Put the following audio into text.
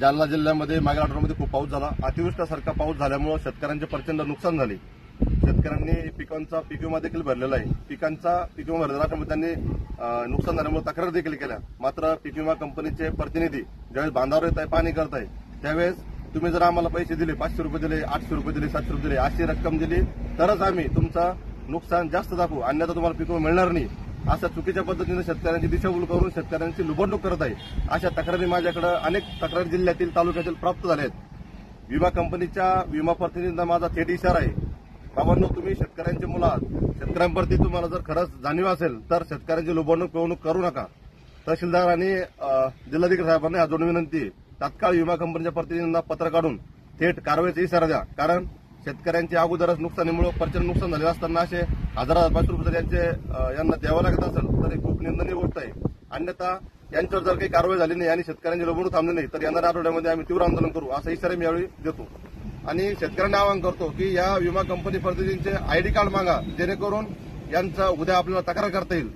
जालना जिल्ह्यामध्ये मागील आठवड्यामध्ये खूप पाऊस झाला। अतिवृष्टीसारखा पाऊस झाल्यामुळे शेतकऱ्यांचे प्रचंड नुकसान झाले। शेतकऱ्यांनी पिकांचा पीक विमा देखील भरलेला आहे। पिकांचा पीक विमा भरलेला असल्यामुळे त्यांनी नुकसान झाल्यामुळे तक्रार देखील केल्या। मात्र पीक विमा कंपनीचे प्रतिनिधी ज्यावेळेस बांधावर येत आहे, पाहणी करत आहे, त्यावेळेस तुम्ही जर आम्हाला पैसे दिले, 500 रुपये दिले, 800 रुपये दिले, 700 रुपये दिले, अशी रक्कम दिली तरच आम्ही तुमचा नुकसान जास्त दाखवू, अन्यथा तुम्हाला पीक विमा मिळणार नाही, अशा चुकीच्या पद्धतीने शेतकऱ्यांची दिशाभूल करून शेतकऱ्यांची लुबाडणूक करत आहे। अशा तक्रारी माझ्याकडे अनेक तक्रारी जिल्ह्यातील, तालुक्यातील प्राप्त झाल्या आहेत। विमा कंपनीच्या विमा प्रतिनिधींना माझा थेट इशारा आहे, बाबांनो, तुम्ही शेतकऱ्यांचे मुलं आहात। शेतकऱ्यांप्रती तुम्हाला जर खरंच जाणीव असेल तर शेतकऱ्यांची लुबाडणूक करू नका। तहसीलदार आणि जिल्हाधिकारी साहेबांना हात जोडून विनंती आहे, तात्काळ विमा कंपनीच्या प्रतिनिधींना पत्र काढून थेट कारवाईचा इशारा द्या। कारण शेतकऱ्यांची अगोदरच नुकसानीमुळे प्रचंड नुकसान झालेलं असताना असे हजार 500 रुपये यांना द्यावं लागत असेल तर ही खूप निंदनीय गोष्ट आहे। अन्यथा यांच्यावर जर काही कारवाई झाली नाही आणि शेतकऱ्यांची लुबाडणूक थांबली नाही तर येणाऱ्या आठवड्यामध्ये आम्ही तीव्र आंदोलन करू, असा इशारा मी यावेळी देतो। आणि शेतकऱ्यांना आवाहन करतो की या विमा कंपनी प्रतिनिधींचे आयडी कार्ड मागा, जेणेकरून यांचा उद्या आपल्याला तक्रार करता येईल।